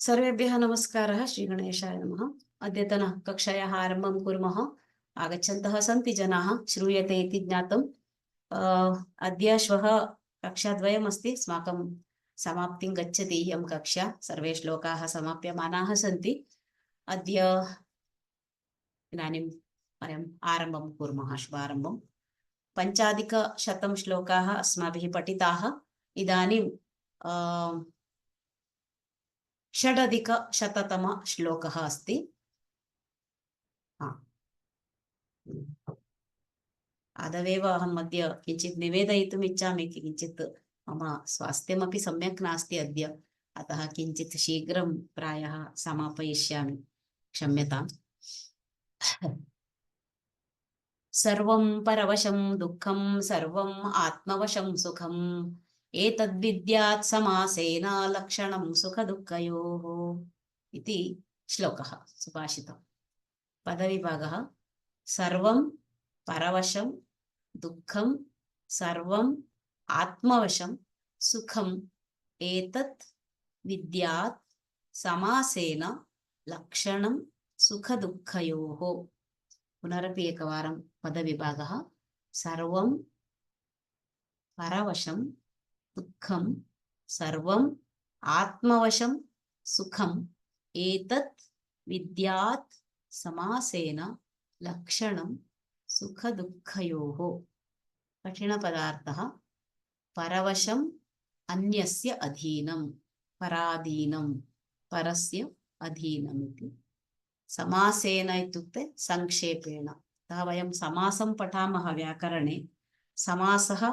सर्वेभ्यः नमस्कारः। श्रीगणेशाय नमः। अद्यतन कक्षायाः आरम्भं कुर्मः। आगच्छन्तः सन्ति जनाः, श्रूयते इति ज्ञातम्। अद्य श्वः कक्षाद्वयमस्ति, अस्माकं समाप्तिं गच्छति इयं कक्षा। सर्वे श्लोकाः समाप्यमानाः सन्ति। अद्य इदानीं वयम् आरम्भं कुर्मः, शुभारम्भं। 5,100 श्लोकाः अस्माभिः पठिताः। इदानीं 6,100तम श्लोकः अस्ति। आदवेव अहम् अद्य किञ्चित् निवेदयितुम् इच्छामि। किञ्चित् मम स्वास्थ्यमपि सम्यक् नास्ति अद्य, अतः किञ्चित् शीघ्रं प्रायः समापयिष्यामि, क्षम्यताम्। सर्वं परवशं दुःखं सर्वम् आत्मवशं सुखम् एतद्विद्यात् समासेन लक्षणं सुखदुःखयोः इति श्लोकः, सुभाषितम्। पदविभागः: सर्वं परवशं दुःखं सर्वं आत्मवशं सुखम् एतत् विद्यात् समासेन लक्षणं सुखदुःखयोः। पुनरपि एकवारं पदविभागः: सर्वं परवशं दुःखं सर्वं आत्मवशं सुखम् एतत् विद्यात् समासेन लक्षणं सुखदुःखयोः। कठिनपदार्थः: परवशम् अन्यस्य अधीनं, पराधीनं, परस्य अधीनम् इति। समासेन इत्युक्ते संक्षेपेण। अतः वयं समासं पठामः व्याकरणे। समासः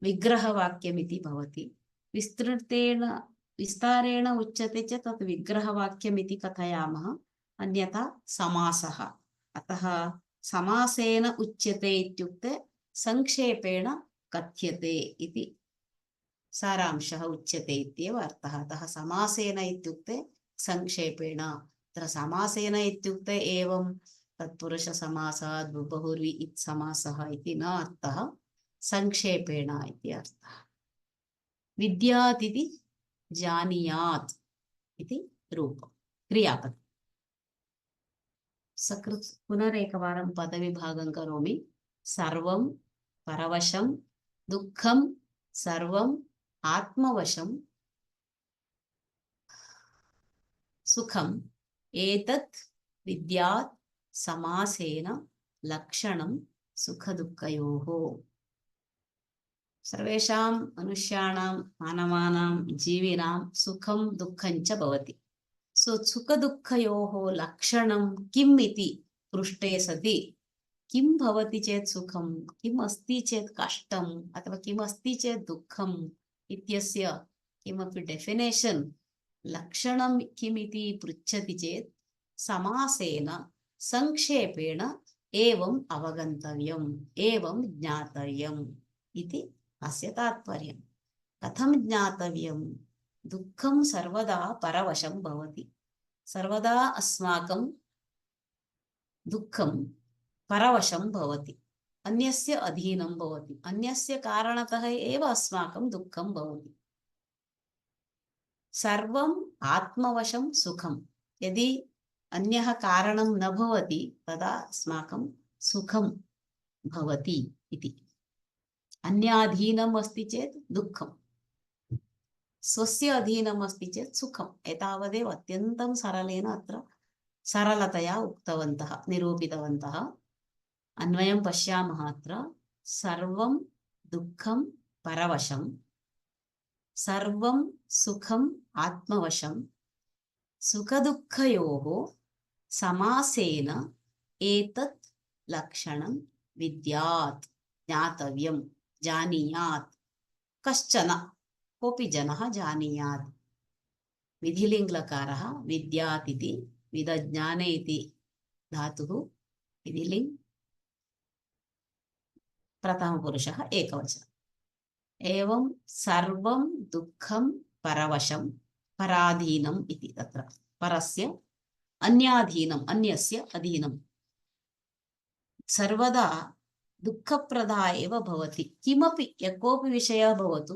विग्रहवाक्यमिति भवति। विस्तारेण उच्यते चेत् तत् विग्रहवाक्यमिति कथयामः, अन्यथा समासः। अतः समासेन उच्यते इत्युक्ते संक्षेपेण कथ्यते इति सारांशः उच्यते इत्येव अर्थः। अतः समासेन इत्युक्ते संक्षेपेण। तत्र समासेन इत्युक्ते एवं तत्पुरुषसमासः बहुव्रीहि इत्समासः इति न अर्थः, संक्षेपेण इति अर्थः। विद्यात् इति जानीयात् इति रूपं, क्रियापदम्। सकृत् पुनरेकवारं पदविभागं करोमि। सर्वं परवशं दुःखं सर्वम् आत्मवशं सुखम् एतत् विद्यात् समासेन लक्षणं सुखदुःखयोः। सर्वेषां मनुष्याणां, मानवानां, जीविनां सुखं दुःखं च भवति। सुखदुःखयोः लक्षणं किम् इति पृष्टे सति किं भवति चेत् सुखं, किम् अस्ति चेत् कष्टम्, अथवा किम् अस्ति चेत् दुःखम् इत्यस्य किमपि डेफिनेशन्, लक्षणं किमिति पृच्छति चेत् समासेन संक्षेपेण एवं अवगन्तव्यम्, एवं ज्ञातव्यम् इति अस्य तात्पर्यम्। कथं ज्ञातव्यम्? दुःखं सर्वदा परवशं भवति। सर्वदा अस्माकं दुःखं परवशं भवति, अन्यस्य अधीनं भवति। अन्यस्य कारणतः एव अस्माकं दुःखं भवति। सर्वम् आत्मवशं सुखम्। यदि अन्यः कारणं न भवति तदा अस्माकं सुखं भवति इति। अन्याधीनम् अस्ति चेत् दुःखम्, स्वस्य अधीनम् अस्ति चेत् सुखम्। एतावदेव अत्यन्तं सरलेन अत्र सरलतया उक्तवन्तः, निरूपितवन्तः। अन्वयं पश्यामः। अत्र सर्वं दुःखं परवशं सर्वं सुखम् आत्मवशं सुखदुःखयोः समासेन एतत् लक्षणं विद्यात्, ज्ञातव्यं, जानीयात्। कश्चन, कोऽपि जनः जानीयात्। विधिलिङ्ग्लकारः विद्यात् इति, विदज्ञाने इति धातुः विधिलिङ्ग्, प्रथमपुरुषः एकवचनम्। एवं सर्वं दुःखं परवशं, पराधीनम् इति। तत्र परस्य अन्याधीनम्, अन्यस्य अधीनं। सर्वदा दुःखप्रदा एव भवति। किमपि यः कोऽपि विषयः भवतु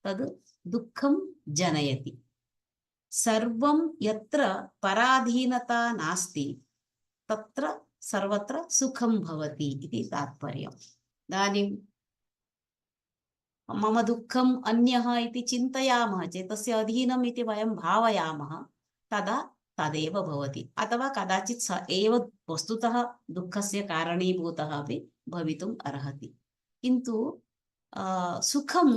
तद् दुःखं जनयति। सर्वं यत्र पराधीनता नास्ति तत्र सर्वत्र सुखं भवति इति तात्पर्यम्। इदानीं मम दुःखम् अन्यः इति चिन्तयामः चेत् तस्य अधीनम् इति वयं भावयामः तदा तदेव भवति, अथवा कदाचित् स एव वस्तुतः दुःखस्य कारणीभूतः अपि भवितुम् अर्हति। किन्तु सुखं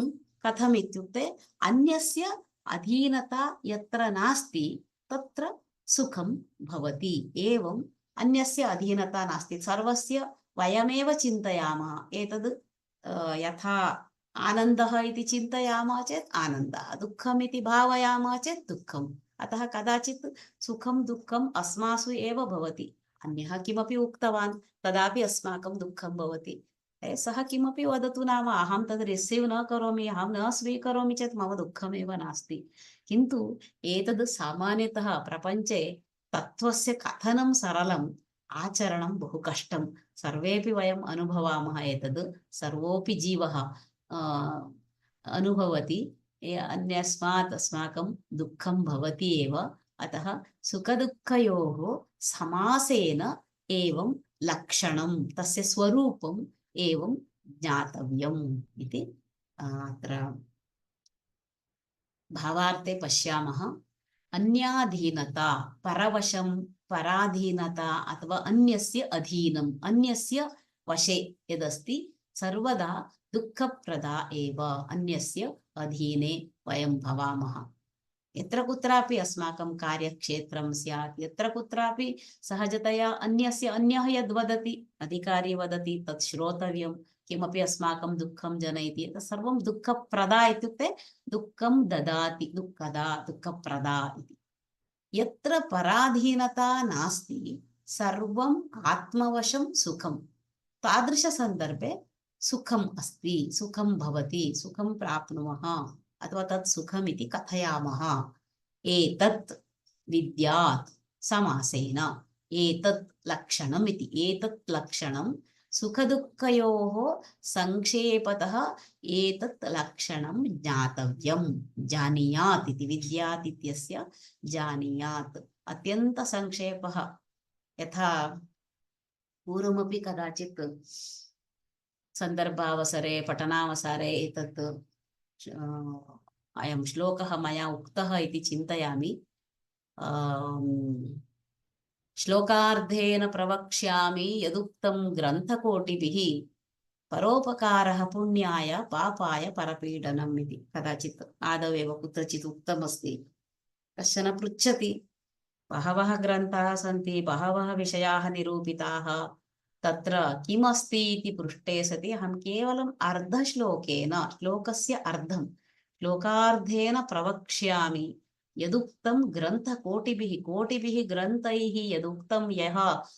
कथम् इत्युक्ते अन्यस्य अधीनता यत्र नास्ति तत्र सुखं भवति। एवम् अन्यस्य अधीनता नास्ति, सर्वस्य वयमेव चिन्तयामः। एतद् यथा आनन्दः इति चिन्तयामः चेत् आनन्दः, दुःखम् इति भावयामः चेत् दुःखम्। अतः कदाचित् सुखं दुःखम् अस्मासु एव भवति। अन्यः किमपि उक्तवान् तदापि अस्माकं दुःखं भवति। सः किमपि वदतु नाम अहं तद् रिसीव् न करोमि, अहं न स्वीकरोमि चेत् मम दुःखमेव नास्ति। किन्तु एतद् सामान्यतः प्रपञ्चे तत्त्वस्य कथनं सरलम्, आचरणं बहु कष्टं। सर्वेपि वयम् अनुभवामः, एतद् सर्वोऽपि जीवः अनुभवति। अन्यस्मात् अस्माकं दुःखं भवति एव। अतः सुखदुःखयोः समासेन एवं लक्षणं, तस्य स्वरूपम् एवं ज्ञातव्यम् इति अत्र भावार्थे पश्यामः। अन्याधीनता, परवशं, पराधीनता अथवा अन्यस्य अधीनम्, अन्यस्य वशे यदस्ति सर्वदा दुःखप्रदा एव। अन्यस्य अधीने वयं भवामः। यत्र कुत्रापि अस्माकं कार्यक्षेत्रं स्यात्, यत्र कुत्रापि सहजतया अन्यः यद्वदति, अधिकारी वदति तत् श्रोतव्यं। किमपि अस्माकं दुःखं जनयति तत् सर्वं दुःखप्रदा इत्युक्ते दुःखं ददाति, दुःखप्रदा इति। यत्र पराधीनता नास्ति सर्वम् आत्मवशं सुखं। तादृशसन्दर्भे सुखम् अस्ति, सुखं भवति, सुखं प्राप्नुमः अथवा तत् सुखम् इति कथयामः। एतत् विद्यात् समासेन एतत् लक्षणम् इति। एतत् लक्षणं सुखदुःखयोः संक्षेपतः एतत् लक्षणं ज्ञातव्यं, जानीयात् इति। विद्यात् इत्यस्य जानीयात् अत्यन्तसंक्षेपः। यथा पूर्वमपि कदाचित् सन्दर्भावसरे पठनावसरे एतत् अयं श्लोकः मया उक्तः इति चिन्तयामि। श्लोकार्धेन प्रवक्ष्यामि यदुक्तं ग्रन्थकोटिभिः, परोपकारः पुण्याय पापाय परपीडनम् इति। कदाचित् आदौ एव कुत्रचित् उक्तमस्ति। कश्चन पृच्छति, बहवः ग्रन्थाः सन्ति, बहवः विषयाः निरूपिताः, तत्र किमस्ति इति पृष्टे सति अहं केवलम् अर्धश्लोकेन, श्लोकस्य अर्धं श्लोकार्धेन प्रवक्ष्यामि यदुक्तं ग्रन्थकोटिभिः, कोटिभिः ग्रन्थैः यदुक्तं यः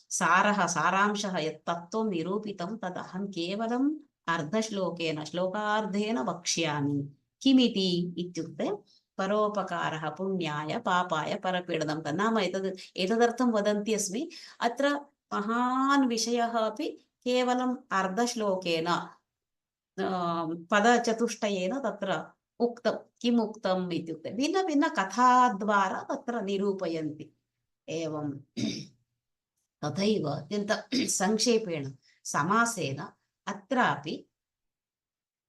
सारः, सारांशः, यत् तत्त्वं निरूपितं तदहं केवलम् अर्धश्लोकेन, श्लोकार्धेन वक्ष्यामि। किमिति इत्युक्ते परोपकारः पुण्याय पापाय परपीडनं। नाम एतदर्थं वदन्ती अस्मि। अत्र महान् विषयः अपि केवलम् अर्धश्लोकेन पदचतुष्टयेन तत्र उक्तं। किम् उक्तम् इत्युक्ते भिन्नभिन्नकथाद्वारा तत्र निरूपयन्ति। एवं तथैव अत्यन्त संक्षेपेण समासेन अत्रापि,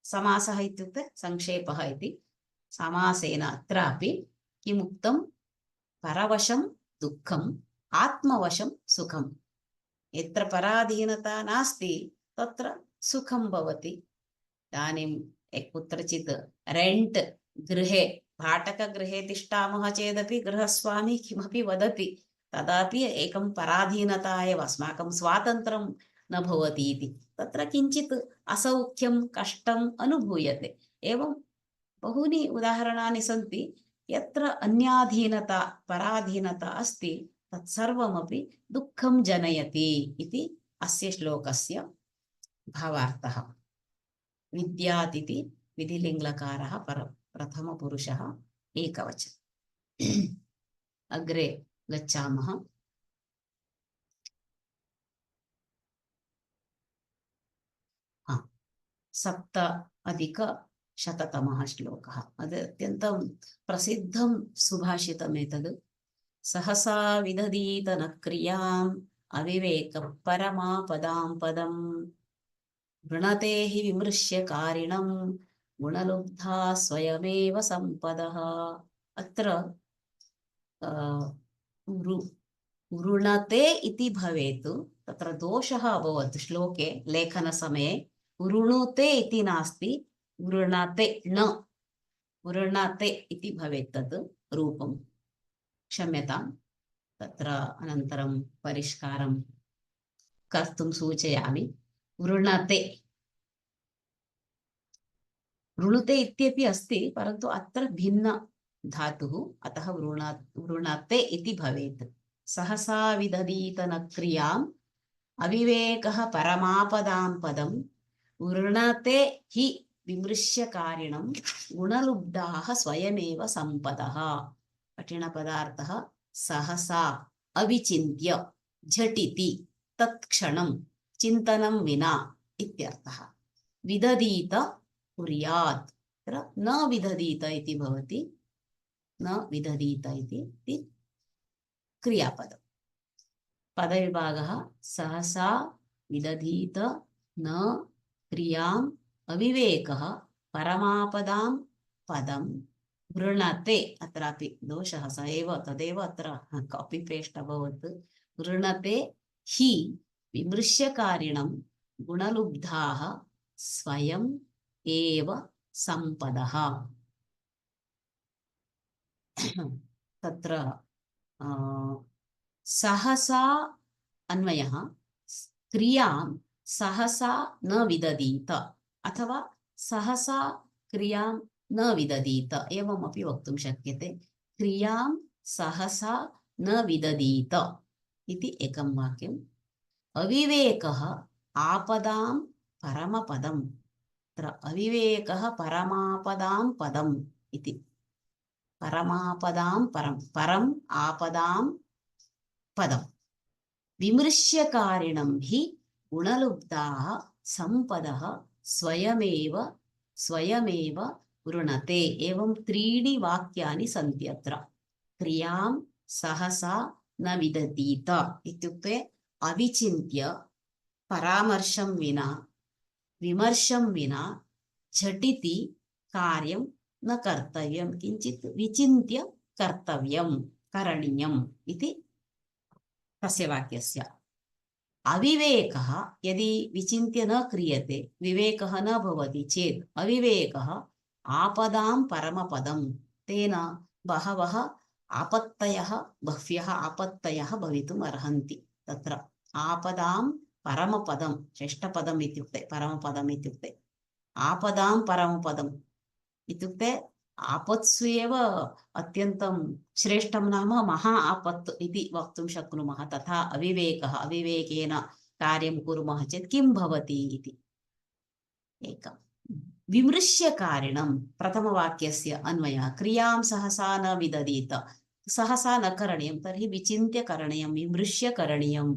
समासः इत्युक्ते संक्षेपः इति, समासेन अत्रापि किमुक्तं, परवशं दुःखम्, आत्मवशं सुखम्। यत्र पराधीनता नास्ति तत्र सुखं भवति। इदानीं कुत्रचित् रेण्ट् गृहे, भाटकगृहे तिष्ठामः चेदपि गृहस्वामी किमपि वदति तदापि एकं पराधीनता एव, अस्माकं स्वातन्त्र्यं न भवति इति। तत्र किञ्चित् असौख्यं, कष्टम् अनुभूयते। एवं बहूनि उदाहरणानि सन्ति। यत्र अन्याधीनता, पराधीनता अस्ति तत्सर्वमपि दुःखं जनयति इति अस्य श्लोकस्य भावार्थः। विद्यात् इति विधिलिङ्गकारः प्रथमपुरुषः एकवचनम्। अग्रे गच्छामः। सप्त अधिक शततमः श्लोकः। अद् अत्यन्तं प्रसिद्धं सुभाषितमेतद्। सहसा विदधीत न क्रियाम् अविवेकः परमापदां पदम् वृणते हि विमृश्य कारिणं गुणलुब्धा स्वयमेव सम्पदः। अत्र वृणते इति भवेत्, तत्र दोषः अभवत् श्लोके लेखनसमये। वृणुते इति नास्ति, वृणते न वृणते इति भवेत् तत् रूपं। क्षम्यताम्, तत्र अनन्तरं परिष्कारं कर्तुं सूचयामि। वृणते वृणुते इत्यपि अस्ति, परन्तु अत्र भिन्न धातुः, अतः वृणते इति भवेत्। सहसा विदधीत न क्रियाम् अविवेकः परमापदां पदं वृणते हि विमृश्य कारिणं गुणलुब्धाः स्वयमेव सम्पदः। कठिनपदार्थः सहसा अविचिन्त्य झटिति तत्क्षणं चिन्तनं विना इत्यर्थः। विदधीत कुर्यात्, न विदधीत इति भवति, न विदधीत इति क्रियापदम्। पदविभागः सहसा विदधीत न क्रियाम् अविवेकः परमापदां पदं वृणते। अत्रापि दोषः स एव तदेव अत्र कापि पेस्ट अभवत्। वृणते हि विमृश्यकारिणं गुणलुब्धाः स्वयं एव सम्पदः। तत्र सहसा अन्वयः क्रियां सहसा न विदधीत अथवा सहसा क्रियां न विदधीत, एवमपि वक्तुं शक्यते। क्रियां सहसा न विदधीत इति एकं वाक्यम्। अविवेकः आपदां परमपदम्, अत्र अविवेकः परमापदां पदम् इति। परमापदां परम् आपदां पदम् विमृश्यकारिणं हि गुणलुब्धाः सम्पदः स्वयमेव वृणते। एवं त्रीणि वाक्यानि सन्ति अत्र। क्रियां सहसा न विदधीत इत्युक्ते अविचिन्त्य परामर्शं विना विमर्शं विना झटिति कार्यं न कर्तव्यं, किञ्चित् विचिन्त्य कर्तव्यं करणीयम् इति तस्य वाक्यस्य। अविवेकः यदि विचिन्त्य न क्रियते, विवेकः न भवति चेत् अविवेकः आपदां परमपदं, तेन बह्व्यः आपत्तयः भवितुम् अर्हन्ति। तत्र आपदां परमपदं, श्रेष्ठपदम् इत्युक्ते परमपदम् इत्युक्ते आपदां परमपदम् इत्युक्ते आपत्सु एव अत्यन्तं श्रेष्ठं नाम महा आपत् इति वक्तुं शक्नुमः। तथा अविवेकः, अविवेकेन कार्यं कुर्मः चेत् किं भवति इति एकम्। विमृश्यकारिणं प्रथमवाक्यस्य अन्वयः। क्रियां सहसा न विदधीत, सहसा न करणीयं, तर्हि विचिन्त्य करणीयं, विमृश्य करणीयम्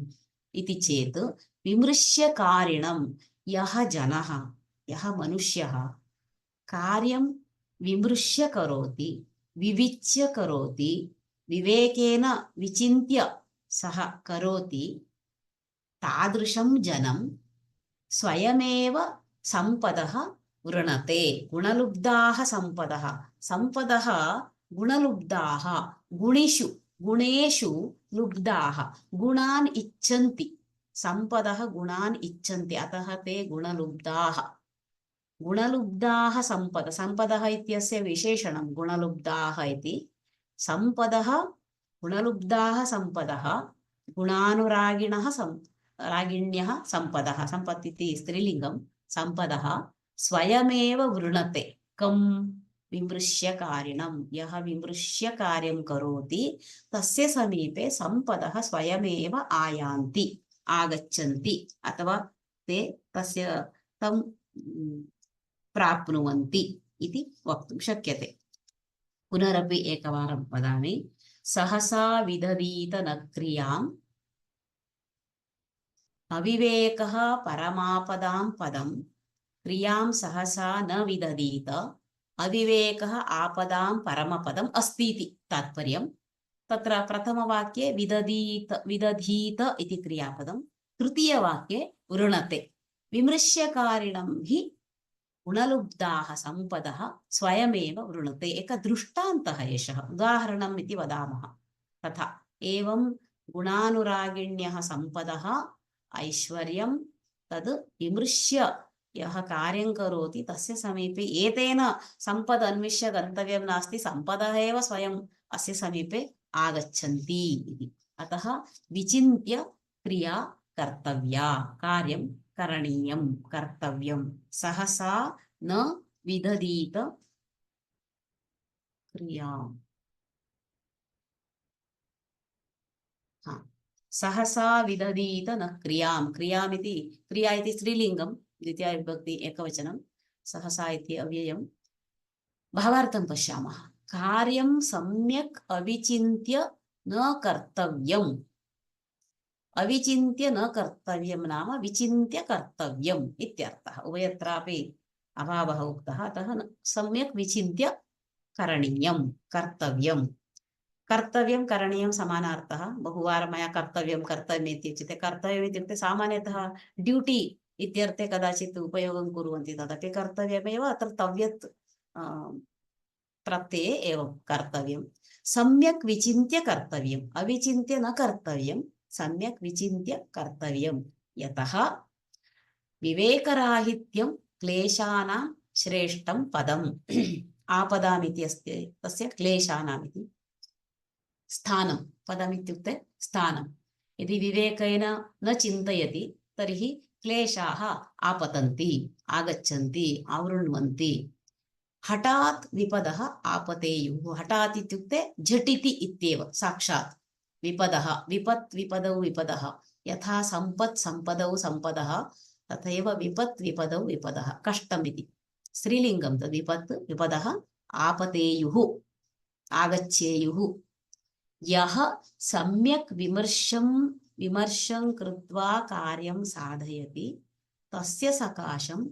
इति चेत् विमृश्यकारिणं यः जनः, यः मनुष्यः कार्यं विमृश्य करोति, विविच्य करोति, विवेकेन विचिन्त्य सः करोति, तादृशं जनं स्वयमेव सम्पदः वृणते। गुणलुब्धाः सम्पदः, सम्पदः गुणलुब्धाः, गुणेषु लुब्धाः, गुणान् इच्छन्ति। सम्पदः गुणान् इच्छन्ति, अतः ते गुणलुब्धाः। गुणलुब्धाः सम्पद, सम्पदः इत्यस्य विशेषणं गुणलुब्धाः इति। सम्पदः गुणलुब्धाः सम्पदः गुणानुरागिणः रागिण्यः सम्पदः, सम्पत् इति स्त्रीलिङ्गं, सम्पदः स्वयमेव वृणते। कं विमृश्यकारिणं, यः विमृश्य कार्यं करोति तस्य समीपे सम्पदः स्वयमेव आयान्ति, आगच्छन्ति, अथवा ते तस्य तं प्राप्नुवन्ति इति वक्तुं शक्यते। पुनरपि एकवारं वदामि। सहसा विदधीत न क्रियाम् अविवेकः परमापदां पदं क्रियां सहसा न विदधीत अविवेकः आपदां परमपदम् अस्ति इति तात्पर्यम्। तत्र प्रथमवाक्ये विदधीत इति क्रियापदं, तृतीयवाक्ये वृणते। विमृश्यकारिणं हि गुणलुब्धाः सम्पदः स्वयमेव वृणुते। एकः दृष्टान्तः एषः, उदाहरणम् इति वदामः। तथा एवं गुणानुरागिण्यः सम्पदः ऐश्वर्यं तद् विमृश्य यः कार्यं करोति तस्य समीपे एतेन सम्पद अन्विष्य गन्तव्यं नास्ति, सम्पदः एव स्वयम् अस्य समीपे आगच्छन्ति इति। अतः विचिन्त्य क्रिया कर्तव्या, कार्यं करणीयं, कर्तव्यं। सहसा न विदधीत क्रियाम्। सहसा विदधीत न क्रियां। क्रियामिति, क्रिया इति स्त्रीलिङ्गं, द्वितीया विभक्ति एकवचनं, सहसा इति अव्ययं। भावार्थं पश्यामः। कार्यं सम्यक् अविचिन्त्य न कर्तव्यम्। अविचिन्त्य न कर्तव्यं नाम विचिन्त्य कर्तव्यम् इत्यर्थः। उभयत्रापि अभावः उक्तः, अतः सम्यक् विचिन्त्य करणीयं, कर्तव्यं। कर्तव्यं करणीयं समानार्थः। बहुवारं मया कर्तव्यं कर्तव्यम् इत्युच्यते। कर्तव्यम् इत्युक्ते सामान्यतः ड्यूटी इत्यर्थे कदाचित् उपयोगं कुर्वन्ति, तदपि कर्तव्यमेव। अत्र तव्यत् प्रत्यये एवं कर्तव्यं। सम्यक् विचिन्त्य कर्तव्यम्, अविचिन्त्य न कर्तव्यं, सम्यक् विचिन्त्य कर्तव्यं। यतः विवेकराहित्यं क्लेशानां श्रेष्ठं पदम्। आपदामिति अस्ति, तस्य क्लेशानामिति स्थानं। पदमित्युक्ते स्थानं। यदि विवेकेन न चिन्तयति तर्हि क्लेशाः आपतन्ति, आगच्छन्ति, आवृण्वन्ति। हठात् विपदः आपतेयुः। हठात् इत्युक्ते झटिति इत्येव, साक्षात्। विपदः, विपत् विपदौ विपदः। यथा सम्पत् सम्पदौ सम्पदः, तथैव विपत् विपदौ विपदः। कष्टम् इति स्त्रीलिङ्गं तद्। विपत् विपदः आपतेयुः, आगच्छेयुः। यः सम्यक् विमर्शं कृत्वा कार्यं साधयति तस्य सकाशं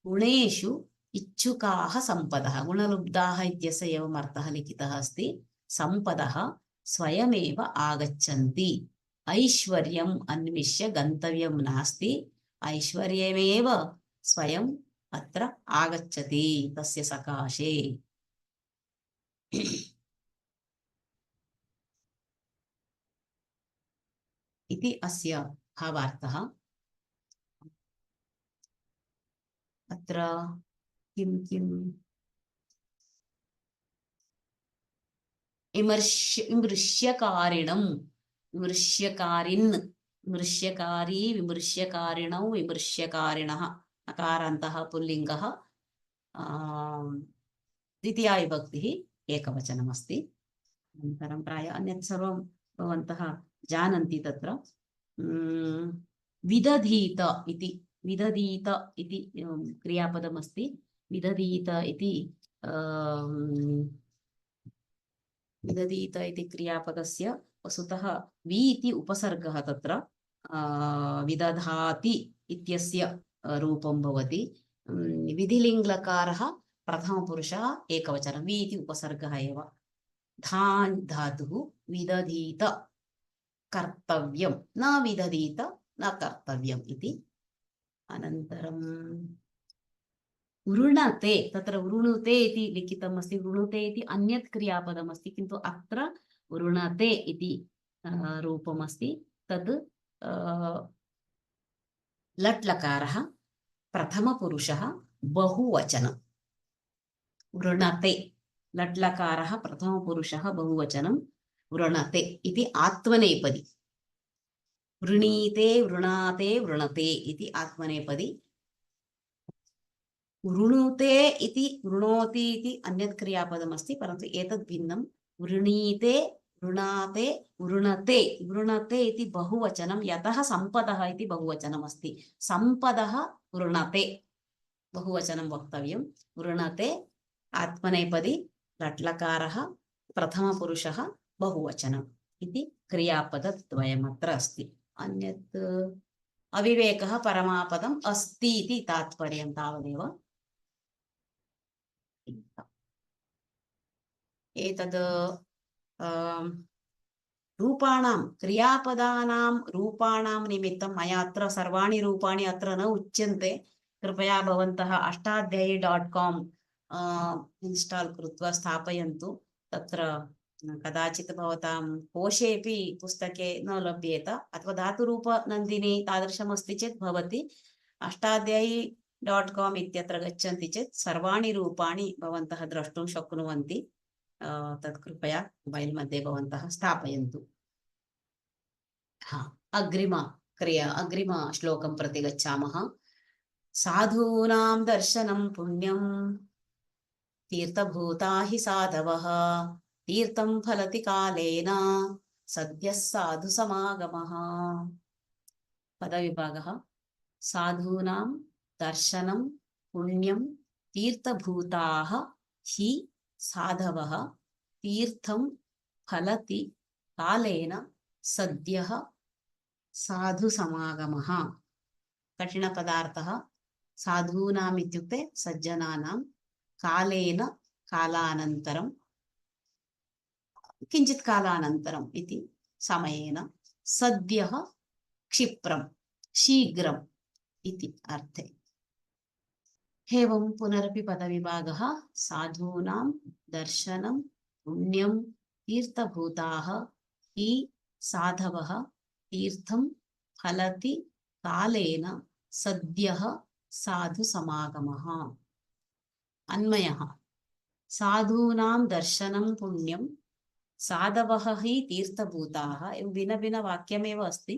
गुणेषु इच्छुकाः सम्पदः। गुणलुब्धाः इत्यस्य एवम् अर्थः लिखितः अस्ति। सम्पदः स्वयमेव आगच्छन्ति। ऐश्वर्यम् अन्विष्य गन्तव्यं नास्ति, ऐश्वर्यमेव स्वयम् अत्र आगच्छति तस्य सकाशे। इति अस्य भावार्थः। अत्र किं विमृश्यकारिणं, विमृश्यकारिन्, विमृश्यकारी, विमृश्यकारिणौ, विमृश्यकारिणः। अकारान्तः पुल्लिङ्गः, द्वितीया विभक्तिः एकवचनमस्ति। अनन्तरं प्रायः अन्यत् सर्वं भवन्तः जानन्ति। तत्र विदधीत इति, विदधीत इति क्रियापदमस्ति। विदधीत इति विदधीत इति क्रियापदस्य वस्तुतः वि इति उपसर्गः तत्र विदधाति इत्यस्य रूपं भवति। विधिलिङ्ग्लकारः प्रथमपुरुषः एकवचनं, वि इति उपसर्गः एव। धान् धातुः विदधीत कर्तव्यं, न विदधीत न कर्तव्यम् इति। अनन्तरं वृणते, तत्र वृणुते इति लिखितम् अस्ति। वृणुते इति अन्यत् क्रियापदमस्ति, किन्तु अत्र वृणते इति रूपमस्ति। तद् लट् लकारः प्रथमपुरुषः बहुवचनं। वृणते, लट् लकारः प्रथमपुरुषः बहुवचनं, वृणते इति आत्मनेपदी। वृणीते, वृणाते, वृणते इति आत्मनेपदी। वृणुते इति, वृणोति इति अन्यत् क्रियापदमस्ति, परन्तु एतद् भिन्नं। वृणीते, वृणाते, वृणते। वृणते इति बहुवचनं, यतः सम्पदः इति बहुवचनमस्ति। सम्पदः वृणते, बहुवचनं वक्तव्यं। वृणते आत्मनेपदी, लट्लकारः प्रथमपुरुषः बहुवचनम् इति क्रियापदद्वयमत्र अस्ति। अन्यत् अविवेकः परमापदम् अस्ति इति तात्पर्यं तावदेव। एतद् रूपाणां क्रियापदानां रूपाणां निमित्तं मया अत्र सर्वाणि रूपाणि अत्र न उच्यन्ते। कृपया भवन्तः अष्टाध्यायी.com इन्स्टाल् कृत्वा स्थापयन्तु। तत्र कदाचित् भवतां कोशेऽपि पुस्तके न लभ्येत, अथवा धातुरूपनन्दिनी तादृशमस्ति चेत् भवति अष्टाध्यायी.com इत्यत्र गच्छन्ति चेत् सर्वाणि रूपाणि भवन्तः द्रष्टुं शक्नुवन्ति। तत् कृपया मोबैल् मध्ये भवन्तः स्थापयन्तु। अग्रिम श्लोकं प्रति गच्छामः। साधूनां दर्शनं पुण्यं तीर्थभूता हि साधवः, तीर्थं फलति कालेन सद्यः साधु समागमः। पदविभागः। साधूनां दर्शनं पुण्यं तीर्थभूताः हि साधवः, तीर्थं फलति कालेन सद्यः साधु समागमः। कठिनपदार्थः। साधूनाम् इत्युक्ते सज्जनानां, कालेन कालानन्तरं, किञ्चित् कालानन्तरम् इति समयेन, सद्यः क्षिप्रं शीघ्रम् इति अर्थे। एवं पुनरपि पदविभागः। साधूनां दर्शनं पुण्यं तीर्थभूताः हि साधवः, तीर्थं फलति कालेन सद्यः साधु समागमः। अन्वयः। साधूनां दर्शनं पुण्यं, साधवः हि तीर्थभूताः। भिन्न भिन्न वाक्यमेव अस्ति,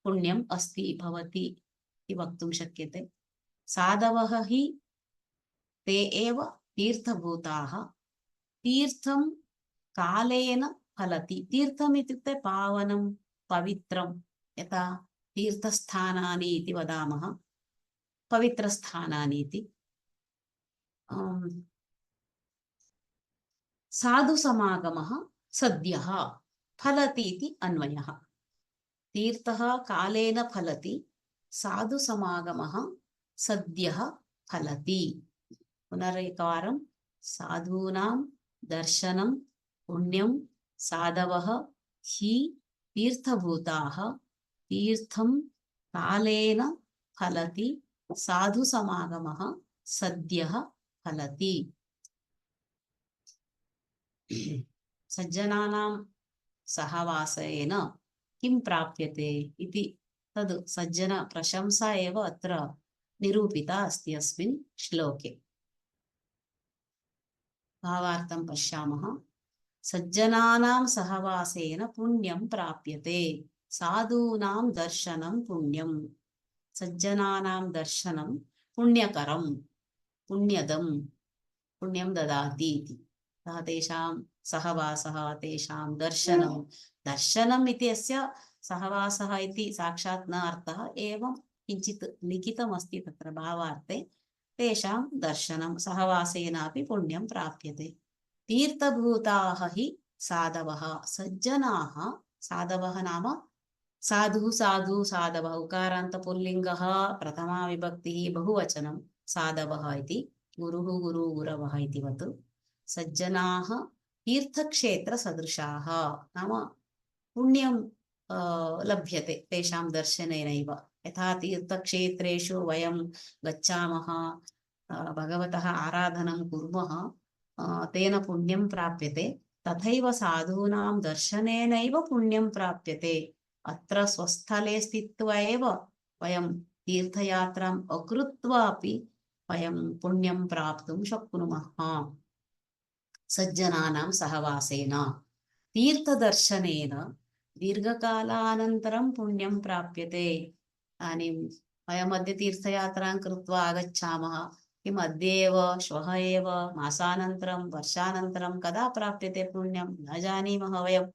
पुण्यम् अस्ति भवति इति वक्तुं शक्यते। साधवः हि ते एव तीर्थभूताः, तीर्थं कालेन फलति। तीर्थम् इत्युक्ते पावनं पवित्रं, यथा तीर्थस्थानानि इति वदामः, पवित्रस्थानानि इति। साधु समागमः सद्यः फलति इति अन्वयः। तीर्थः कालेन फलति, साधु समागमः सद्यः फलति। पुनरेकवारं। साधूनां दर्शनं पुण्यं, साधवः हि तीर्थभूताः, तीर्थं कालेन फलति, साधु समागमः सद्यः फलति। सज्जनानां सहवासेन किं प्राप्यते इति तद् सज्जन प्रशंसा एव अत्र निरूपिता अस्ति अस्मिन् श्लोके। भावार्थं पश्यामः। सज्जनानां सहवासेन पुण्यं प्राप्यते, साधूनां दर्शनं पुण्यं। सज्जनानां दर्शनं पुण्यकरं, पुण्यदं, पुण्यं ददाति इति। तेषां सहवासः, तेषां दर्शनं, दर्शनम् इति अस्य सहवासः इति साक्षात् न अर्थः, एवं किञ्चित् लिखितमस्ति तत्र भावार्थे। तेषां दर्शनं सहवासेनापि पुण्यं प्राप्यते। तीर्थभूताः हि साधवः। सज्जनाः, साधवः नाम साधुः, साधु, साधवः, उकारान्त पुल्लिङ्गः, प्रथमा विभक्तिः, बहुवचनं साधवः इति। गुरुः, गुरु, गुरवः इतिवत्। सज्जनाः तीर्थक्षेत्रसदृशाः, नाम पुण्यं लभ्यते तेषां दर्शनेनैव। यथा तीर्थक्षेत्रेषु वयं गच्छामः, भगवतः आराधनं कुर्मः, तेन पुण्यं प्राप्यते, तथैव साधूनां दर्शनेनैव पुण्यं प्राप्यते। अत्र स्वस्थले स्थित्वा एव वयं तीर्थयात्राम् अकृत्वा अपि वयं पुण्यं प्राप्तुं शक्नुमः। सज्जनानां सहवासेन, तीर्थदर्शनेन दीर्घकालानन्तरं पुण्यं प्राप्यते। इदानीं वयम् अद्य तीर्थयात्रां कृत्वा आगच्छामः, किम् अद्य एव, श्वः एव, मासानन्तरं, वर्षानन्तरं कदा प्राप्यते पुण्यं न जानीमः वयं।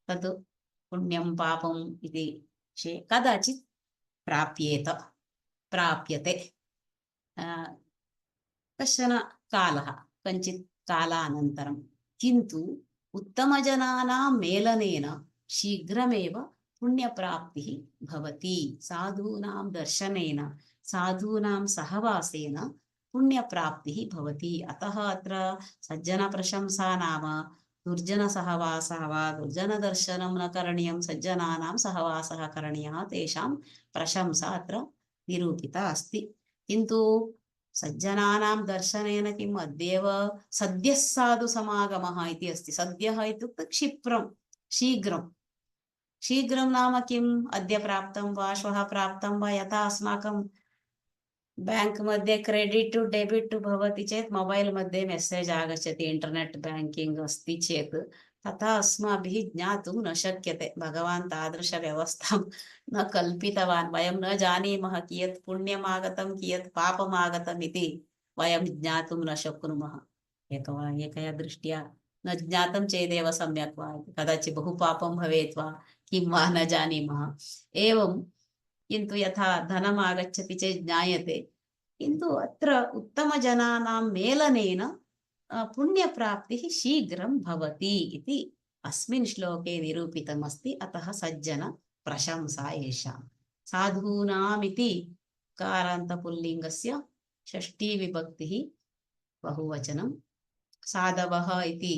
तत् पुण्यं पापम् इति कदाचित् प्राप्यते कश्चन कालः, कञ्चित् कालानन्तरं। किन्तु उत्तमजनानां मेलनेन शीघ्रमेव पुण्यप्राप्तिः भवति। साधूनां दर्शनेन साधूनां सहवासेन पुण्यप्राप्तिः भवति। अतः अत्र सज्जनप्रशंसा नाम दुर्जनसहवासः वा दुर्जनदर्शनं न करणीयं, सज्जनानां सहवासः करणीयः, तेषां प्रशंसा अत्र निरूपिता अस्ति। किन्तु सज्जनानां दर्शनेन किम्, अद्यैव सद्यः साधु समागमः इति अस्ति। सद्यः इत्युक्ते क्षिप्रं, शीघ्रं। शीघ्रं नाम किम्, अद्य प्राप्तं वा श्वः प्राप्तं वा। यथा अस्माकं बैंक मध्ये क्रेडिट टू डेबिट भवति चेत् मोबाइल मध्ये मेसेज आगच्छति, इंटरनेट बैंकिंग अस्ति चेत् तथा अस्माभिः ज्ञातुं न शक्यते। भगवान् तादृश व्यवस्थां न कल्पितवान्। वयं न जानीमः कियत् पुण्यम् आगतं कियत् पापम् आगतम् इति वयं ज्ञातुं न शक्नुमः। एकया दृष्ट्या न ज्ञातं चेदेव सम्यक् वा, कदाचित् बहु पापं भवेत् वा किं वा न जानीमः। एवं किन्तु यथा धनम् आगच्छति चेत् ज्ञायते। किन्तु अत्र उत्तमजनानां मेलनेन पुण्यप्राप्तिः शीघ्रं भवति इति अस्मिन् श्लोके निरूपितमस्ति। अतः सज्जन प्रशंसा एषा। साधूनामिति कारान्तपुल्लिङ्गस्य षष्ठी विभक्तिः बहुवचनं, साधवः इति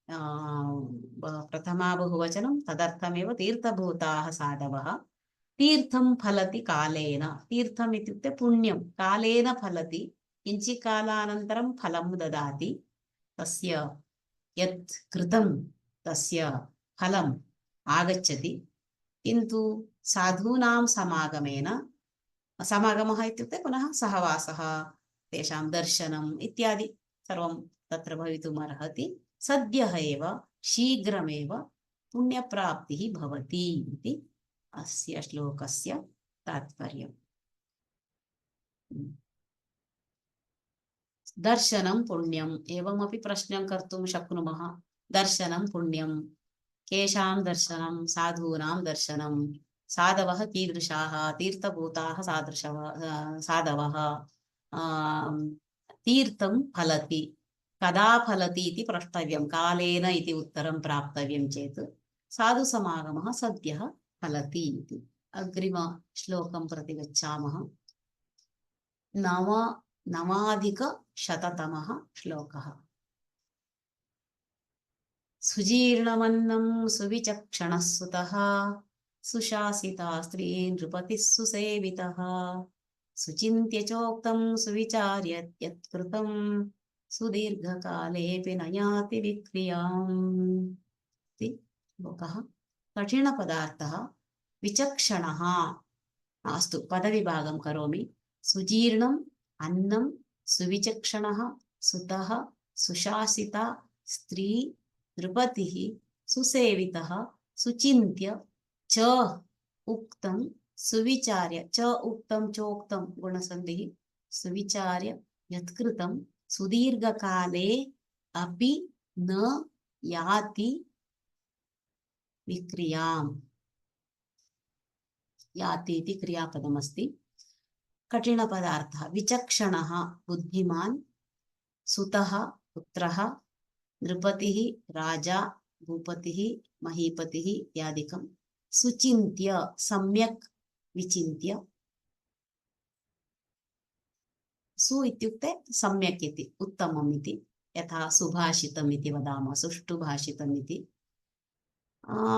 प्रथमा बहुवचनं, तदर्थमेव तीर्थभूताः साधवः। तीर्थं फलति कालेन। तीर्थम् इत्युक्ते पुण्यं, कालेन फलति, किञ्चित् कालानन्तरं फलं ददाति। तस्य यत् कृतं तस्य फलम् आगच्छति। किन्तु साधूनां समागमेन, समागमः इत्युक्ते पुनः सहवासः, तेषां दर्शनम् इत्यादि सर्वं तत्र भवितुम् अर्हति। सद्यः एव, शीघ्रमेव पुण्यप्राप्तिः भवति इति अस्य श्लोकस्य तात्पर्यम्। दर्शनं पुण्यम्, एवमपि प्रश्नं कर्तुं शक्नुमः। दर्शनं पुण्यं, केषां दर्शनं? साधूनां दर्शनं। साधवः कीदृशाः? तीर्थभूताः साधवः। तीर्थं फलति, कदा फलति इति प्रष्टव्यं। कालेन इति उत्तरं प्राप्तव्यं चेत् साधुसमागमः सद्यः फलति इति। अग्रिमश्लोकं प्रति गच्छामः। नवाधिकशततमः श्लोकः। सुजीर्णमन्नं सुविचक्षणः सुतः, सुशासिता स्त्री नृपतिः सुसेवितः, सुचिन्त्य चोक्तं सुविचार्य यत्कृतं, सुदीर्घकालेऽपि न याति विक्रियाम्। श्लोकः कठिनपदार्थः विचक्षणः। अस्तु, पदविभागं करोमि। सुजीर्णम् अन्नं, सुविचक्षणः, सुतः, सुशासिता स्त्री, नृपतिः, सुसेवितः, सुचिन्त्य, च उक्तं, सुविचार्य, च उक्तं चोक्तं गुणसन्धिः, सुविचार्य यत्कृतं, सुदीर्घकाले अपि न याति विक्रियाम्। याति इति क्रियापदमस्ति। कठिनपदार्थः विचक्षणः बुद्धिमान्, सुतः पुत्रः, नृपतिः राजा, भूपतिः महीपतिः इत्यादिकं। सुचिन्त्य सम्यक् विचिन्त्य। सु इत्युक्ते सम्यक् इति, उत्तमम् इति। यथा सुभाषितम् इति वदामः, सुष्ठु भाषितम् इति।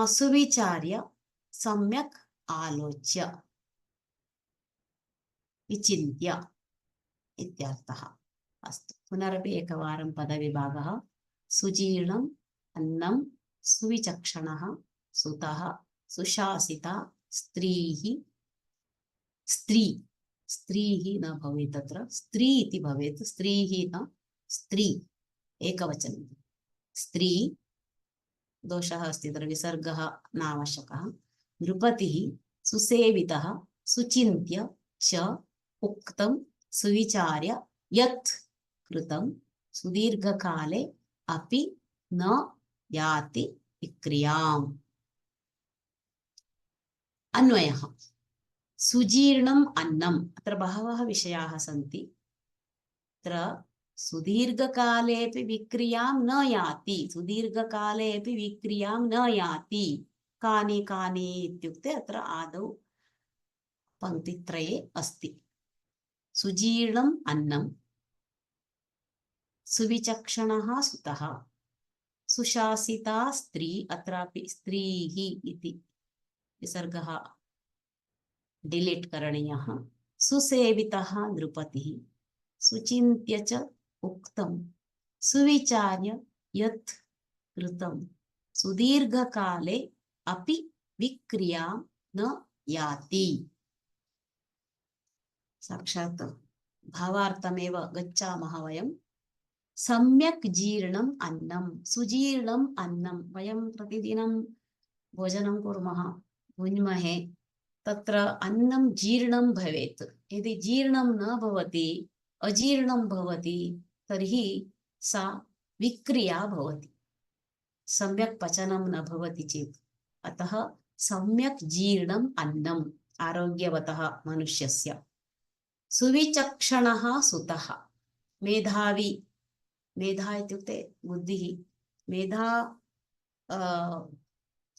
सुविचार्य सम्यक् आलोच्य, विचिन्त्य इत्यर्थः। अस्तु, पुनरपि एकवारं पदविभागः। सुजीर्णम् अन्नं, सुविचक्षणः, सुतः, सुशासिता स्त्रीः, स्त्री, स्त्रीः न भवेत् तत्र, स्त्री इति भवेत्, स्त्रीः न, स्त्री एकवचनं। स्त्री दोषः अस्ति, तत्र विसर्गः नावश्यकः। नृपतिः सुसेवितः, सुचिन्त्य च उक्तं, सुविचार्य यत् कृतं, सुदीर्घकाले अपि न याति विक्रियाम्। अन्वयः। सुजीर्णम् अन्नम्, अत्र बहवः विषयाः सन्ति। अत्र सुदीर्घकालेऽपि विक्रियां न याति, सुदीर्घकाले अपि विक्रियां न याति। कानि कानि इत्युक्ते अत्र आदौ पङ्क्तित्रये अस्ति। सुजीर्णम् अन्नं, सुविचक्षणः सुतः, सुशासिता स्त्री, अत्रापि स्त्रीः इति विसर्गः डिलीट करणीयः। सुसेवितः नृपतिः, सुचिन्त्य च उक्तं, सुविचार्य यत् कृतं, सुदीर्घकाले अपि विक्रियां न याति। साक्षात् भावार्थमेव गच्छामः वयं। सम्यक् जीर्णम् अन्नं, सुजीर्णम् अन्नं, वयं प्रतिदिनं भोजनं कुर्मः, भुञ्महे, तत्र अन्नं जीर्णं भवेत्। यदि जीर्णं न भवति, अजीर्णं भवति, तर्हि सा विक्रिया भवति, सम्यक् पचनं न भवति चेत्। अतः सम्यक् जीर्णम् अन्नम् आरोग्यवतः मनुष्यस्य। सुविचक्षणः सुतः, मेधावी, मेधा इत्युक्ते बुद्धिः, मेधा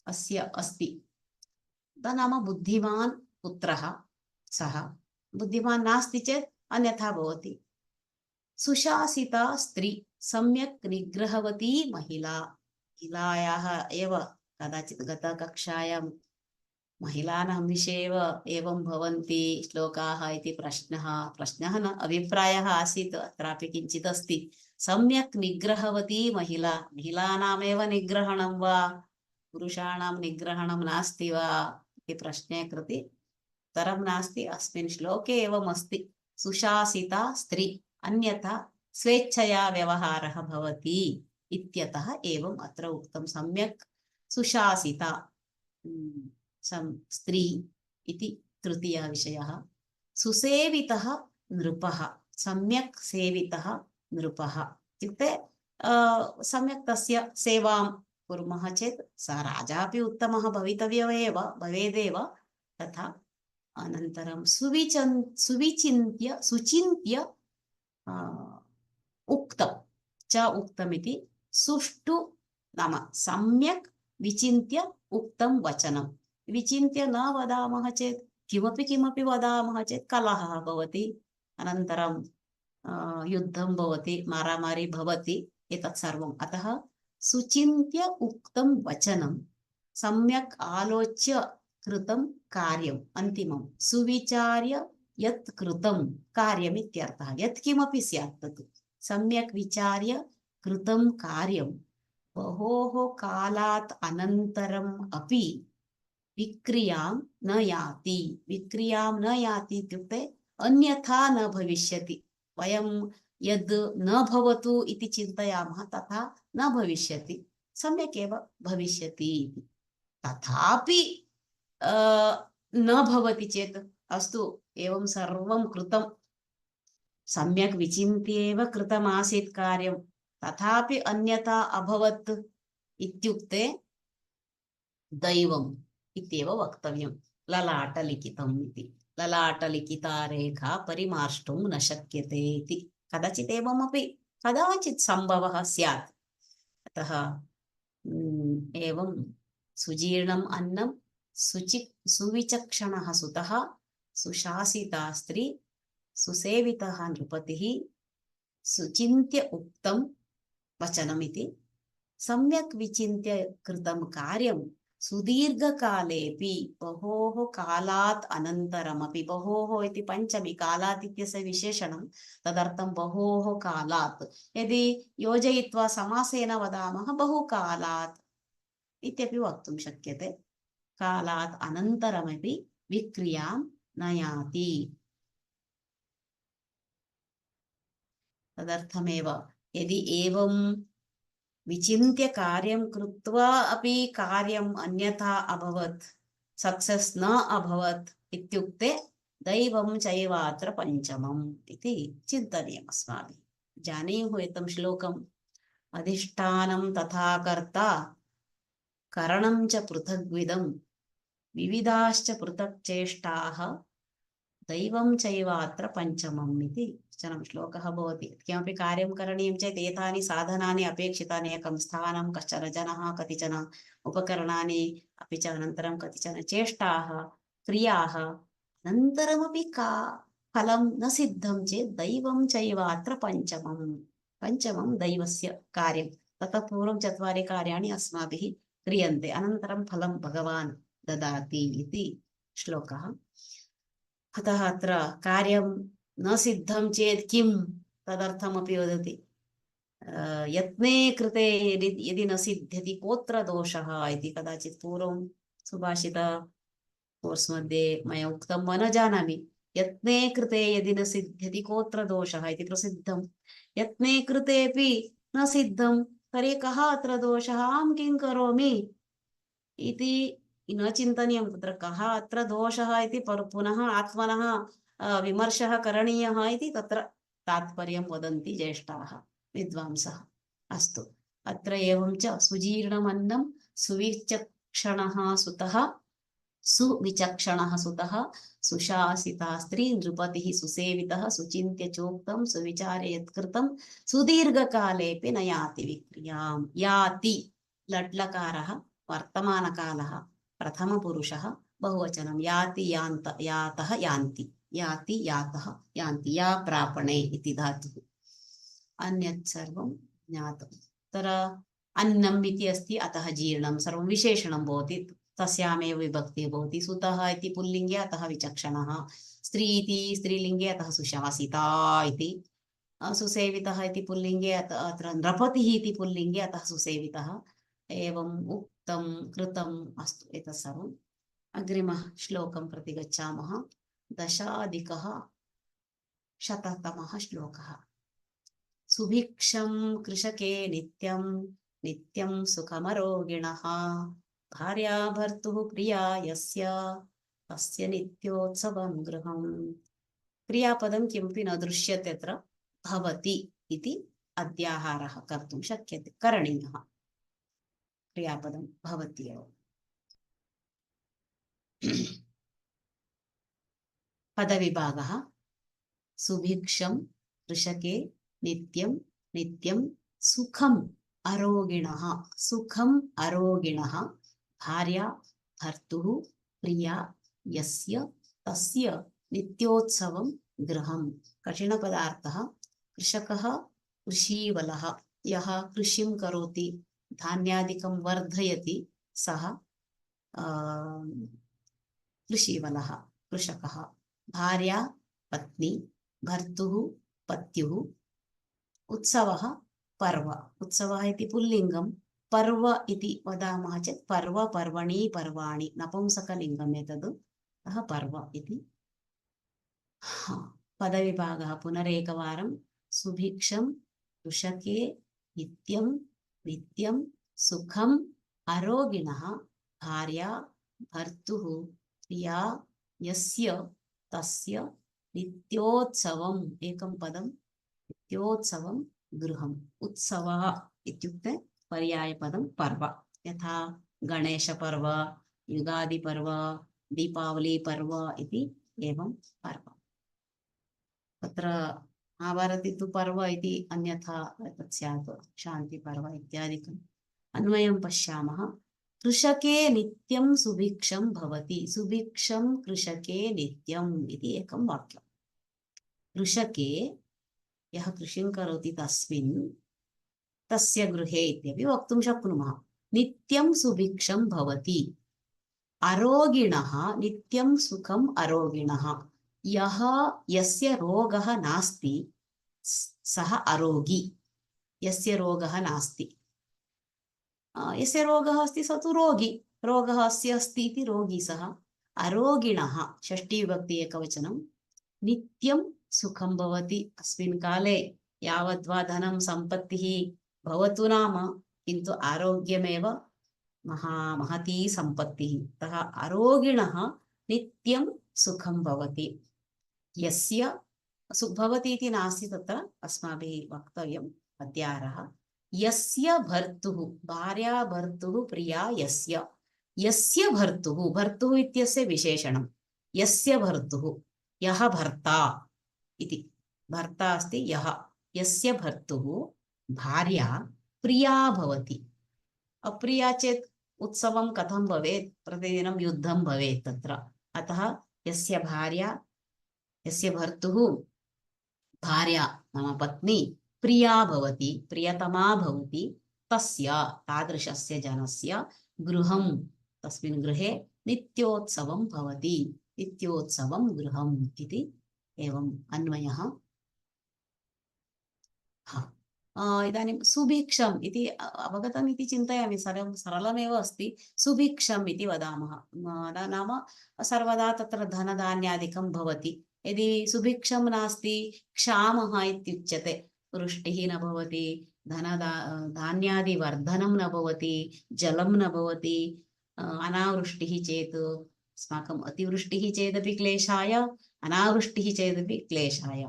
अस्य अस्ति, नाम बुद्धिमान् पुत्रः सः, बुद्धिमान् नास्ति चेत् अन्यथा भवति। सुशासिता स्त्री, सम्यक् निग्रहवती महिला, महिलायाः एव कदाचित् गतकक्षायां महिलानां विषये एव एवं भवन्ति श्लोकाः इति प्रश्नः न अभिप्रायः आसीत्, अत्रापि किञ्चित् अस्ति। सम्यक् निग्रहवती महिला, महिलानामेव निग्रहणं वा पुरुषाणां निग्रहणं नास्ति वा इति प्रश्ने कृते उत्तरं नास्ति, अस्मिन् श्लोके एवम् अस्ति। सुशासिता स्त्री, अन्यथा स्वेच्छया व्यवहारः भवति इत्यतः एवम् अत्र उक्तं। सम्यक् सुशासिता स्त्री इति तृतीयः विषयः। सुसेवितः नृपः, सम्यक् सेवितः नृपः इत्युक्ते सम्यक् तस्य सेवां कुर्मः चेत् सः राजा अपि उत्तमः भवितव्यः भवेदेव। तथा अनन्तरं सुचिन्त्य उक्तमिति, सुष्ठु नाम सम्यक् विचिन्त्य उक्तं वचनं। विचिन्त्य न वदामः चेत्, किमपि वदामः चेत् कलहः भवति, अनन्तरं युद्धं भवति, मारामारी भवति, एतत् सर्वम्। अतः सुचिन्त्य उक्तं वचनं, सम्यक् आलोच्य कृतं कार्यम्, अन्तिमं सुविचार्य यत् कृतं कार्यम् इत्यर्थः। यत् किमपि स्यात् तत् सम्यक् विचार्य कृतं कार्यं बहोः कालात् अनन्तरम् अपि विक्रियां न याति। विक्रियां न याति इत्युक्ते अन्यथा न भविष्यति। वयं यद् न भवतु इति चिन्तयामः तथा न भविष्यति, सम्यक् एव भविष्यति। तथापि न भवति चेत् अस्तु, एवं सर्वं कृतं, सम्यक् विचिन्त्य एव कृतमासीत् कार्यं, तथापि अन्यथा अभवत् इत्युक्ते दैवम् इत्येव वक्तव्यं। ललाटलिखितम् इति, ललाटलिखिता रेखा परिमार्ष्टुं न शक्यते इति कदाचित् एवमपि कदाचित् सम्भवः स्यात्। अतः एवं सुजीर्णम् अन्नं, सुविचक्षणः सुतः, सुशासिता स्त्री, सुसेवितः नृपतिः, सुचिन्त्य उक्तं वचनमिति, सम्यक् विचिन्त्य कृतं कार्यं सुदीर्घकालेऽपि, बहोः कालात् अनन्तरमपि। बहोः इति पञ्चमी, कालात् इत्यस्य विशेषणं, तदर्थं बहोः कालात्। यदि योजयित्वा समासेन वदामः बहुकालात् इत्यपि वक्तुं शक्यते। कालात् अनन्तरमपि विक्रियां न याति। तदर्थमेव यदि एवं विचिन्त्य कार्यं कृत्वा अपि कार्यम् अन्यथा अभवत्, सक्सेस् न अभवत् इत्युक्ते दैवं चैवात्र पञ्चमम् इति चिन्तनीयम् अस्माभिः। जानीयुः एतं श्लोकम्। अधिष्ठानं तथा कर्ता, करणं च पृथग्विदं, विविधाश्च पृथक् चेष्टाः, दैवं चैवात्र पञ्चमम् इति कश्चन श्लोकः भवति। किमपि कार्यं करणीयं चेत् एतानि साधनानि अपेक्षितानि, एकं स्थानं, कश्चन जनः, कतिचन उपकरणानि, अपि च अनन्तरं कतिचन चेष्टाः, क्रियाः, अनन्तरमपि फलं न सिद्धं चेत् दैवं चैवात्र पञ्चमं दैवस्य कार्यं। ततः पूर्वं 4 कार्याणि अस्माभिः क्रियन्ते, अनन्तरं फलं भगवान् ददाति इति श्लोकः। अतः अत्र कार्यं न सिद्धं चेत् किं तदर्थमपि वदति। यत्ने कृते यदि न सिद्ध्यति कोऽत्र दोषः इति कदाचित् पूर्वं सुभाषित कोर्स् मध्ये मया उक्तं वा न जानामि। यत्ने कृते यदि न सिद्ध्यति कोऽत्र दोषः इति प्रसिद्धं। यत्ने कृतेऽपि न सिद्धं तर्हि कः अत्र दोषः, अहं किं करोमि इति न चिन्तनीयं। तत्र कः अत्र दोषः इति पुनः आत्मनः विमर्शः करणीयः इति तत्र तात्पर्यं वदन्ति ज्येष्ठाः विद्वांसः। अस्तु, अत्र एवं च सुजीर्णमन्नं सुविचक्षणः सुतः सुशासिता स्त्री नृपतिः सुसेवितः सुचिन्त्य चोक्तं सुविचार्य यत्कृतं सुदीर्घकालेऽपि न याति विक्रियां। याति लट्लकारः वर्तमानकालः, प्रथमपुरुषः, बहुवचनं याति यान्त यातः यान्ति, याति यातः यान्ति, या प्रापणे इति धातुः। अन्यत् सर्वं ज्ञातं। तर अन्नम् इति अस्ति, अतः जीर्णं सर्वं विशेषणं भवति, तस्यामेव विभक्तिः भवति। सुतः इति पुल्लिङ्गे अतः विचक्षणः, स्त्री इति स्त्रीलिङ्गे अतः सुशासिता इति, सुसेवितः इति पुल्लिङ्गे अत्र नृपतिः इति पुल्लिङ्गे अतः सुसेवितः, एवम् उक्तं कृतम्। अस्तु, एतत् सर्वम् अग्रिमः श्लोकं प्रति गच्छामः। 10+100तमः श्लोकः। सुभिक्षं कृषके नित्यं नित्यं सुखमरोगिणः, भार्या भर्तुः प्रिया यस्य तस्य नित्योत्सवं गृहम्। क्रियापदं किमपि न दृश्यते अत्र, भवति इति अध्याहारः कर्तुं शक्यते, करणीयः। क्रियापदं भवति एव। पदविभागः। सुभिक्षं कृषके नित्यं नित्यं सुखम् अरोगिणः, सुखम् अरोगिणः, भार्या भर्तुः प्रिया यस्य तस्य नित्योत्सवं गृहम्। कठिनपदार्थः। कृषकः कृषीवलः, यः कृषिं करोति, धान्यादिकं वर्धयति, सः कृषीवलः, कृषकः। भार्या पत्नी, भर्तुः पत्युः। उत्सवः पर्व, उत्सवः इति पुल्लिङ्गं, पर्व इति वदामः चेत् पर्व, पर्वणि, पर्वाणि, नपुंसकलिङ्गम् एतद्, अतः पर्व इति। पदविभागः पुनरेकवारं। सुभिक्षं कृषके नित्यं नित्यं सुखम् अरोगिणः, भार्या भर्तुः प्रिया यस्य तस्य नित्योत्सवम्, एकं पदं, नित्योत्सवं गृहम्। उत्सवः इत्युक्ते पर्यायपदं पर्व, यथा गणेशपर्व, युगादिपर्व, दीपावलीपर्व इति एवं पर्व। तत्र महाभारते तु पर्व इति अन्यथा तत् स्यात्, शान्तिपर्व इत्यादिकम्। अन्वयं पश्यामः। कृषके नित्यं सुभिक्षं भवति, सुभिक्षं कृषके नित्यम् इति एकं वाक्यं। कृषके, यः कृषिं करोति तस्मिन्, तस्य गृहे इत्यपि वक्तुं शक्नुमः। नित्यं सुभिक्षं भवति। अरोगिणः नित्यं सुखम् अरोगिणः, यः यस्य रोगः नास्ति सः अरोगी, यस्य रोगः नास्ति, यस्य रोगः अस्ति सः तु रोगी, रोगः अस्य अस्ति इति रोगी सः। अरोगिणः षष्ठीविभक्ति एकवचनं। नित्यं सुखं भवति, अस्मिन् काले यावद्वा धनं सम्पत्तिः भवतु नाम, किन्तु आरोग्यमेव महती सम्पत्तिः। अतः अरोगिणः नित्यं सुखं भवति। यस्य भवति इति नास्ति, तत्र अस्माभिः वक्तव्यम् अध्याहारः। यस्य भर्तुः, भार्या भर्तुः प्रिया यस्य, यस्य भर्तुः, भर्तुः इत्यस्य विशेषणं, यस्य भर्तुः, यः भर्ता इति भर्ता अस्ति यः यस्य भर्तुः भार्या प्रिया भवति अप्रिया चेत् उत्सवं कथं भवेत् प्रतिदिनं युद्धं भवेत् तत्र अतः यस्य भार्या यस्य भर्तुः भार्या नाम पत्नी प्रिया भवति प्रियतमा भवति तस्य तादृशस्य जनस्य गृहं तस्मिन् गृहे नित्योत्सवं भवति नित्योत्सवं गृहम् इति एवम् अन्वयः इदानीं सुभिक्षम् इति अवगतम् इति चिन्तयामि सरलमेव अस्ति सुभिक्षम् इति वदामः नाम सर्वदा तत्र धनधान्यादिकं भवति यदि सुभिक्षं नास्ति क्षामः इत्युच्यते वृष्टिः न भवति धान्यादिवर्धनं न भवति जलं न भवति अनावृष्टिः चेत् अस्माकम् अतिवृष्टिः चेदपि क्लेशाय अनावृष्टिः चेदपि क्लेशाय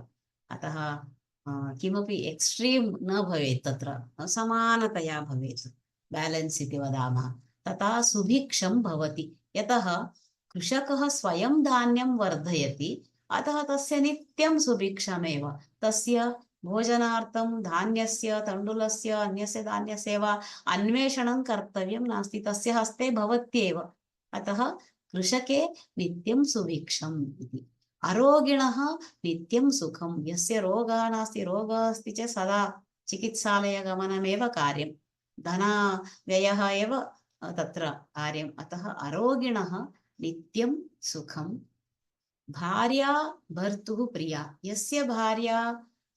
अतः किमपि एक्स्ट्रीम् न भवेत् तत्र समानतया भवेत् बैलेन्स् इति वदामः तथा सुभिक्षं भवति यतः कृषकः स्वयं धान्यं वर्धयति अतः तस्य नित्यं सुभिक्षमेव तस्य भोजनार्थं धान्यस्य तण्डुलस्य अन्यस्य धान्यस्य वा अन्वेषणं कर्तव्यं नास्ति तस्य हस्ते भवत्येव अतः कृषके नित्यं सुभिक्षम् इति अरोगिणः नित्यं सुखं यस्य रोगः नास्ति रोगः अस्ति चेत् सदा चिकित्सालयगमनमेव कार्यं धनव्ययः एव तत्र कार्यम् अतः अरोगिणः नित्यं सुखं भार्या भर्तुः प्रिया यस्य भार्या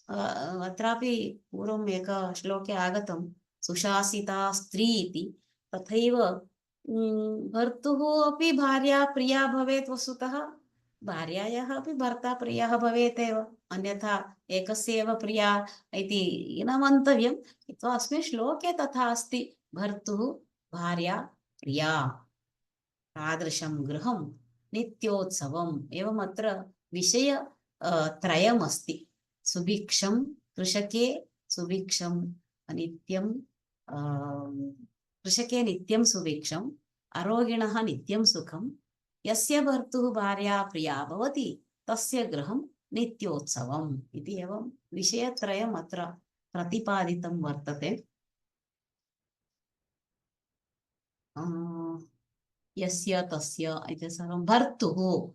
अत्रापि पूर्वम् एक श्लोके आगतं सुशासिता स्त्री इति तथैव भर्तुः अपि भार्या प्रिया भवेत् वस्तुतः भार्यायाः अपि भर्ता प्रियः भवेत् एव अन्यथा एकस्य एव प्रिया इति न मन्तव्यं किन्तु अस्मिन् श्लोके तथा अस्ति भर्तुः भार्या प्रिया तादृशं गृहं नित्योत्सवम् एवम् अत्र विषय त्रयमस्ति सुभिक्षं कृषके सुभिक्षं नित्यं कृषके नित्यं सुभिक्षम् अरोगिणः नित्यं सुखं यस्य भर्तुः भार्या प्रिया भवति तस्य गृहं नित्योत्सवम् इति एवं विषयत्रयम् अत्र प्रतिपादितं वर्तते यस्य तस्य इति सर्वं भर्तुः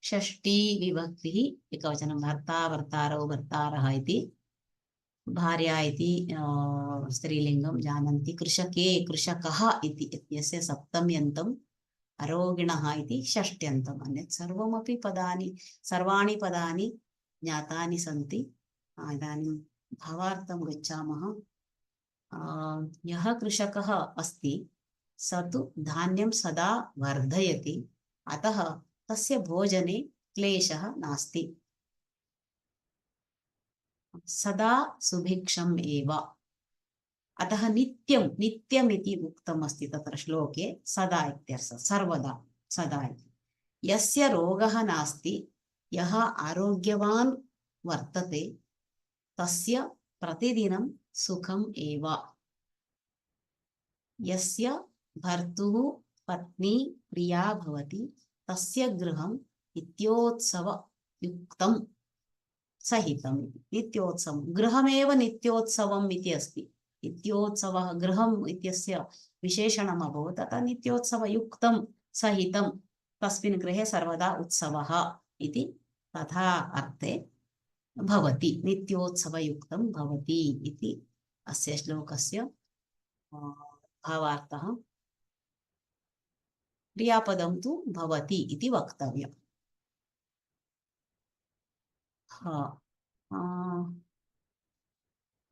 षष्ठी विभक्तिः एकवचनं भर्ता भर्तारौ भर्तारः इति भार्या इति स्त्रीलिङ्गं जानन्ति कृषके कृषकः इति यस्य सप्तम्यन्तम् अरोगिणः इति षष्ट्यन्तम् अन्यत् सर्वमपि पदानि सर्वाणि पदानि ज्ञातानि सन्ति इदानीं भावार्थं गच्छामः यः कृषकः अस्ति स तु धान्यं सदा वर्धयति अतः तस्य भोजने क्लेशः नास्ति सदा सुभिक्षम् एव अतः नित्यं नित्यम् इति उक्तम् अस्ति तत्र श्लोके सदा इत्यर्थः सर्वदा सदा इति यस्य रोगः नास्ति यः आरोग्यवान् वर्तते तस्य प्रतिदिनं सुखम् एव यस्य भर्तुः पत्नी प्रिया भवति तस्य गृहं नित्योत्सवयुक्तं सहितं नित्योत्सवं गृहमेव नित्योत्सवम् इति अस्ति नित्योत्सवः गृहम् इत्यस्य विशेषणम् अभवत् अतः नित्योत्सवयुक्तं सहितं तस्मिन् गृहे सर्वदा उत्सवः इति तथा अर्थे भवति नित्योत्सवयुक्तं भवति इति अस्य श्लोकस्य भावार्थः क्रियापदं तु भवति इति वक्तव्यम्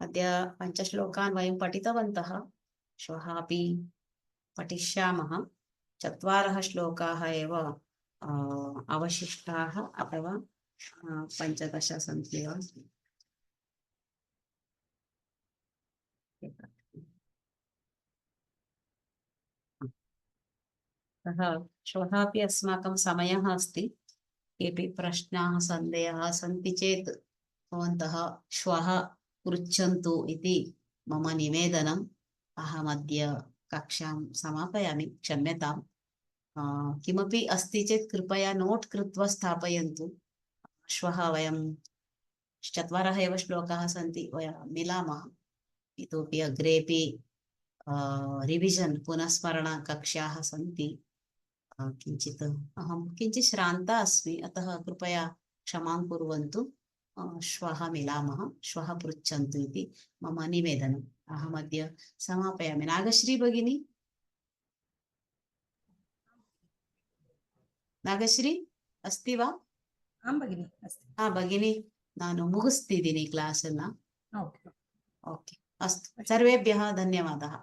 अद्य पञ्चश्लोकान् वयं पठितवन्तः श्वः अपि पठिष्यामः 4 श्लोकाः एव अवशिष्टाः अथवा 15 सन्ति वा श्वः अपि अस्माकं समयः अस्ति केऽपि प्रश्नाः सन्देहाः सन्ति चेत् भवन्तः श्वः पृच्छन्तु इति मम निवेदनम् अहमद्य कक्षां समापयामि क्षम्यताम् किमपि अस्ति चेत् कृपया नोट् कृत्वा स्थापयन्तु श्वः वयं 4 एव श्लोकाः सन्ति, वयं मिलामः। इतोपि अग्रेपि रिविजन् पुनस्मरण कक्ष्याः सन्ति। किञ्चित् अहं किञ्चित् श्रान्ता अस्मि, अतः कृपया क्षमां कुर्वन्तु। श्वः मिलामः, श्वः पृच्छन्तु इति मम निवेदनम्। अहमद्य समापयामि। नागश्री भगिनी, नागश्री अस्ति वा? आं भगिनि अस्ति। भगिनी, नानु मुगिस्तिदीनि क्लास् अन्न। ओके ओके, अस्तु, सर्वेभ्यः धन्यवादः।